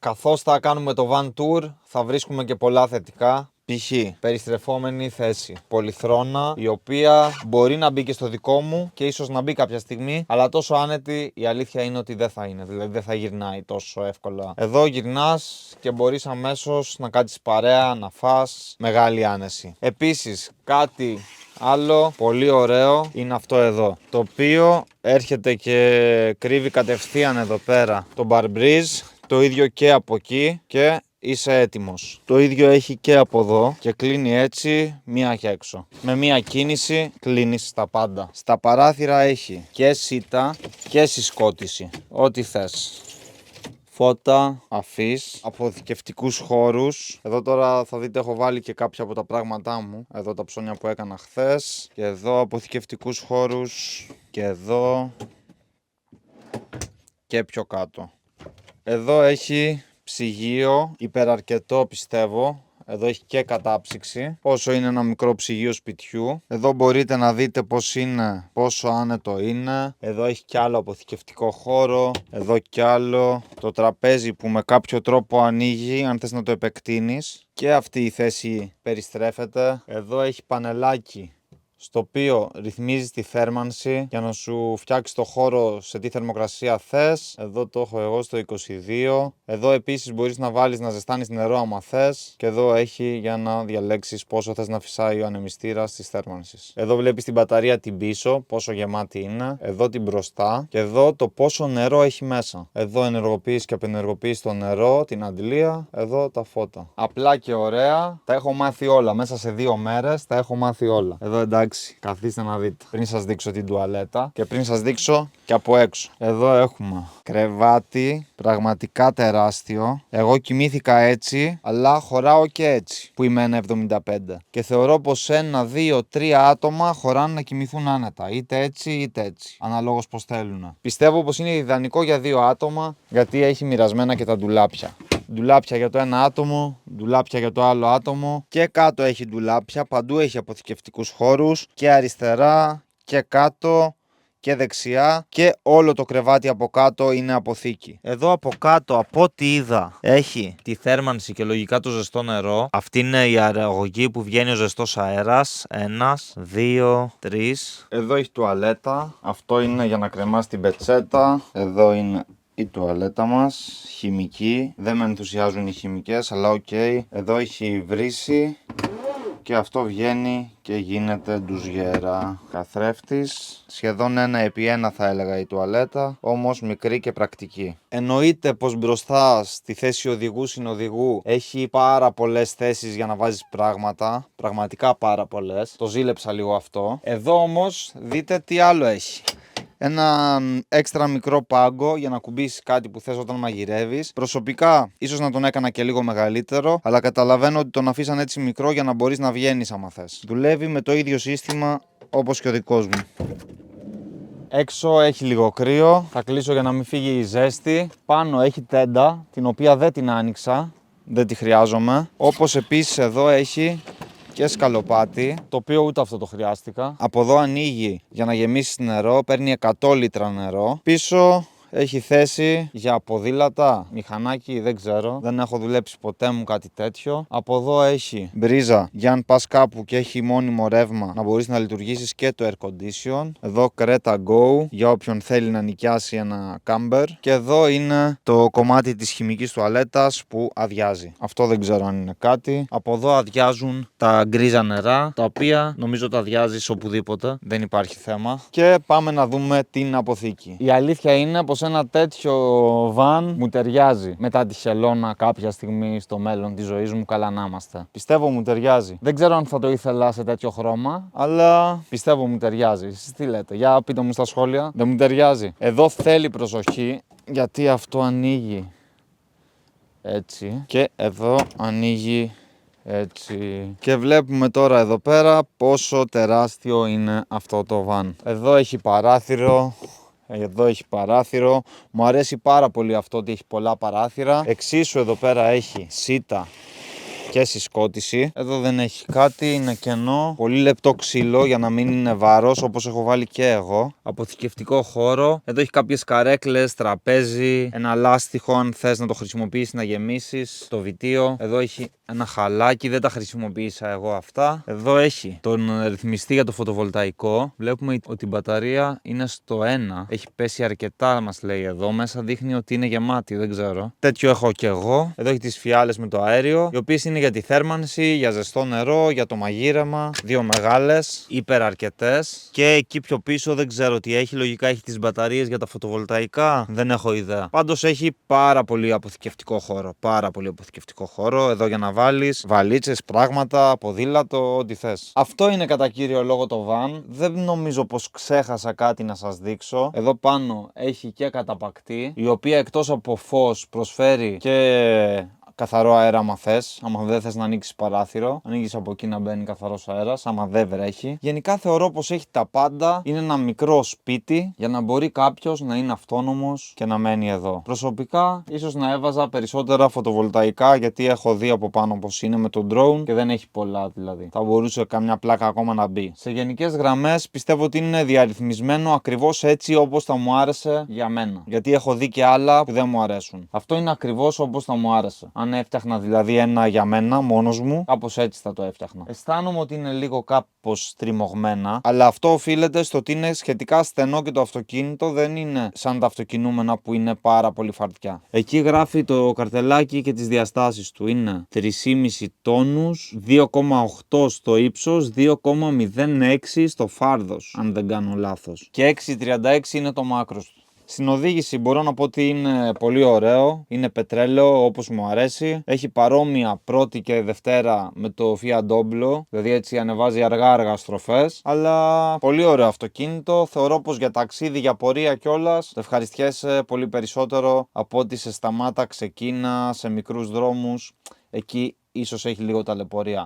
Καθώς θα κάνουμε το van tour, θα βρίσκουμε και πολλά θετικά. Π.χ. περιστρεφόμενη θέση. Πολυθρόνα, η οποία μπορεί να μπει και στο δικό μου και ίσως να μπει κάποια στιγμή, αλλά τόσο άνετη η αλήθεια είναι ότι δεν θα είναι. Δηλαδή δεν θα γυρνάει τόσο εύκολα. Εδώ γυρνάς και μπορείς αμέσως να κάτσεις παρέα, να φας. Μεγάλη άνεση. Επίσης, κάτι άλλο πολύ ωραίο είναι αυτό εδώ, το οποίο έρχεται και κρύβει κατευθείαν εδώ πέρα το bar breeze, το ίδιο και από εκεί και είσαι έτοιμος. Το ίδιο έχει και από εδώ και κλείνει έτσι μία και έξω. Με μία κίνηση κλείνεις τα πάντα. Στα παράθυρα έχει και σίτα και συσκότηση, ό,τι θες. Φώτα, αφής, αποθηκευτικούς χώρους. Εδώ τώρα θα δείτε έχω βάλει και κάποια από τα πράγματά μου. Εδώ τα ψώνια που έκανα χθες. Και εδώ αποθηκευτικούς χώρους. Και εδώ. Και πιο κάτω. Εδώ έχει ψυγείο, υπεραρκετό πιστεύω. Εδώ έχει και κατάψυξη, πόσο είναι ένα μικρό ψυγείο σπιτιού. Εδώ μπορείτε να δείτε πώς είναι, πόσο άνετο είναι. Εδώ έχει κι άλλο αποθηκευτικό χώρο. Εδώ κι άλλο. Το τραπέζι που με κάποιο τρόπο ανοίγει, αν θες να το επεκτείνεις. Και αυτή η θέση περιστρέφεται. Εδώ έχει πανελάκι, στο οποίο ρυθμίζεις τη θέρμανση για να σου φτιάξει το χώρο σε τι θερμοκρασία θες. Εδώ το έχω εγώ στο 22. Εδώ επίσης μπορείς να βάλεις να ζεστάνεις νερό άμα θες. Και εδώ έχει για να διαλέξεις πόσο θες να φυσάει ο ανεμιστήρας της θέρμανσης. Εδώ βλέπεις την μπαταρία την πίσω, πόσο γεμάτη είναι. Εδώ την μπροστά. Και εδώ το πόσο νερό έχει μέσα. Εδώ ενεργοποίηση και απενεργοποίηση το νερό, την αντλία. Εδώ τα φώτα. Απλά και ωραία. Τα έχω μάθει όλα. Μέσα σε 2 μέρες τα έχω μάθει όλα. Εδώ εντάξει. Καθίστε να δείτε. Πριν σας δείξω την τουαλέτα και πριν σας δείξω και από έξω. Εδώ έχουμε κρεβάτι, πραγματικά τεράστιο. Εγώ κοιμήθηκα έτσι, αλλά χωράω και έτσι, που είμαι 1,75. Και θεωρώ πως 1, 2, 3 άτομα χωράνε να κοιμηθούν άνετα. Είτε έτσι είτε έτσι. Αναλόγως πως θέλουν. Πιστεύω πως είναι ιδανικό για 2 άτομα, γιατί έχει μοιρασμένα και τα ντουλάπια. Ντουλάπια για το ένα άτομο, ντουλάπια για το άλλο άτομο. Και κάτω έχει ντουλάπια, παντού έχει αποθηκευτικούς χώρους. Και αριστερά και κάτω και δεξιά. Και όλο το κρεβάτι από κάτω είναι αποθήκη. Εδώ από κάτω, από ό,τι είδα, έχει τη θέρμανση και λογικά το ζεστό νερό. Αυτή είναι η αεραγωγή που βγαίνει ο ζεστός αέρας. 1, 2, 3. Εδώ έχει τουαλέτα. Αυτό είναι για να κρεμάς την πετσέτα. Εδώ είναι η τουαλέτα μας, χημική. Δεν με ενθουσιάζουν οι χημικές, αλλά οκ. Εδώ έχει βρύση και αυτό βγαίνει και γίνεται ντουζιέρα. Καθρέφτης, σχεδόν 1x1 θα έλεγα η τουαλέτα, όμως μικρή και πρακτική. Εννοείται πως μπροστά στη θέση οδηγού συνοδηγού έχει πάρα πολλές θέσεις για να βάζεις πράγματα. Πραγματικά πάρα πολλές. Το ζήλεψα λίγο αυτό. Εδώ όμως δείτε τι άλλο έχει. Ένα έξτρα μικρό πάγκο για να κουμπίσεις κάτι που θες όταν μαγειρεύεις. Προσωπικά, ίσως να τον έκανα και λίγο μεγαλύτερο, αλλά καταλαβαίνω ότι τον αφήσαν έτσι μικρό για να μπορείς να βγαίνεις άμα θες. Δουλεύει με το ίδιο σύστημα όπως και ο δικός μου. Έξω έχει λίγο κρύο, θα κλείσω για να μην φύγει η ζέστη. Πάνω έχει τέντα, την οποία δεν την άνοιξα, δεν τη χρειάζομαι. Όπως επίσης εδώ έχει και σκαλοπάτι, το οποίο ούτε αυτό το χρειάστηκα. Από εδώ ανοίγει για να γεμίσει νερό, παίρνει 100 λίτρα νερό. Πίσω έχει θέση για ποδήλατα, μηχανάκι, δεν ξέρω. Δεν έχω δουλέψει ποτέ μου κάτι τέτοιο. Από εδώ έχει μπρίζα για αν πας κάπου και έχει μόνιμο ρεύμα να μπορείς να λειτουργήσεις και το air condition. Εδώ Creta Go για όποιον θέλει να νοικιάσει ένα camper. Και εδώ είναι το κομμάτι της χημικής τουαλέτας που αδειάζει. Αυτό δεν ξέρω αν είναι κάτι. Από εδώ αδειάζουν τα γκρίζα νερά, τα οποία νομίζω τα αδειάζεις οπουδήποτε. Δεν υπάρχει θέμα. Και πάμε να δούμε την αποθήκη. Η αλήθεια είναι πως ένα τέτοιο van μου ταιριάζει μετά τη χελώνα κάποια στιγμή στο μέλλον της ζωής μου, καλά να είμαστε. Πιστεύω μου ταιριάζει. Δεν ξέρω αν θα το ήθελα σε τέτοιο χρώμα, αλλά πιστεύω μου ταιριάζει. Εσείς τι λέτε, για πείτε μου στα σχόλια. Δεν μου ταιριάζει. Εδώ θέλει προσοχή, γιατί αυτό ανοίγει έτσι και εδώ ανοίγει έτσι. Και βλέπουμε τώρα εδώ πέρα πόσο τεράστιο είναι αυτό το van. Εδώ έχει παράθυρο. Εδώ έχει παράθυρο. Μου αρέσει πάρα πολύ αυτό ότι έχει πολλά παράθυρα. Εξίσου εδώ πέρα έχει σίτα και συσκότηση. Εδώ δεν έχει κάτι, είναι κενό. Πολύ λεπτό ξύλο για να μην είναι βάρος, όπως έχω βάλει και εγώ. Αποθηκευτικό χώρο. Εδώ έχει κάποιες καρέκλες, τραπέζι, ένα λάστιχο αν θες να το χρησιμοποιήσεις να γεμίσεις. Το βιτίο. Εδώ έχει ένα χαλάκι, δεν τα χρησιμοποίησα εγώ αυτά. Εδώ έχει τον ρυθμιστή για το φωτοβολταϊκό. Βλέπουμε ότι η μπαταρία είναι στο 1. Έχει πέσει αρκετά, μας λέει εδώ. Μέσα δείχνει ότι είναι γεμάτη, δεν ξέρω. Τέτοιο έχω και εγώ. Εδώ έχει τις φιάλες με το αέριο, οι οποίες είναι για τη θέρμανση, για ζεστό νερό, για το μαγείρεμα. Δύο μεγάλες, υπεραρκετές. Και εκεί πιο πίσω δεν ξέρω τι έχει. Λογικά έχει τις μπαταρίες για τα φωτοβολταϊκά. Δεν έχω ιδέα. Πάντως έχει πάρα πολύ αποθηκευτικό χώρο. Πάρα πολύ αποθηκευτικό χώρο. Εδώ για να βάλεις βαλίτσες, πράγματα, ποδήλατο, ό,τι θες. Αυτό είναι κατά κύριο λόγο το van. Δεν νομίζω πως ξέχασα κάτι να σας δείξω. Εδώ πάνω έχει και καταπακτή, η οποία εκτός από φως προσφέρει και καθαρό αέρα άμα θες. Άμα δεν θες να ανοίξεις παράθυρο, ανοίγεις από εκεί να μπαίνει καθαρός αέρας, άμα δεν βρέχει. Γενικά θεωρώ πως έχει τα πάντα. Είναι ένα μικρό σπίτι για να μπορεί κάποιος να είναι αυτόνομος και να μένει εδώ. Προσωπικά, ίσως να έβαζα περισσότερα φωτοβολταϊκά, γιατί έχω δει από πάνω πως είναι με το drone και δεν έχει πολλά δηλαδή. Θα μπορούσε καμιά πλάκα ακόμα να μπει. Σε γενικές γραμμές πιστεύω ότι είναι διαρρυθμισμένο ακριβώς έτσι όπως θα μου άρεσε για μένα. Γιατί έχω δει και άλλα που δεν μου αρέσουν. Αυτό είναι ακριβώς όπως θα μου άρεσε. Αν έφτιαχνα δηλαδή ένα για μένα μόνος μου, κάπως έτσι θα το έφτιαχνα. Αισθάνομαι ότι είναι λίγο κάπως τριμωγμένα, αλλά αυτό οφείλεται στο ότι είναι σχετικά στενό και το αυτοκίνητο δεν είναι σαν τα αυτοκινούμενα που είναι πάρα πολύ φαρτιά. Εκεί γράφει το καρτελάκι και τις διαστάσεις του. Είναι 3,5 τόνους, 2,8 στο ύψος, 2,06 στο φάρδος, αν δεν κάνω λάθος. Και 6,36 είναι το μάκρος του. Στην οδήγηση μπορώ να πω ότι είναι πολύ ωραίο, είναι πετρέλαιο όπως μου αρέσει. Έχει παρόμοια πρώτη και δευτέρα με το Fiat Doblo, δηλαδή έτσι ανεβάζει αργά στροφές. Αλλά πολύ ωραίο αυτοκίνητο, θεωρώ πως για ταξίδι, για πορεία κιόλας το ευχαριστιέσαι πολύ περισσότερο από ότι σε σταμάτα, ξεκίνα, σε μικρούς δρόμους. Εκεί ίσως έχει λίγο ταλαιπωρία.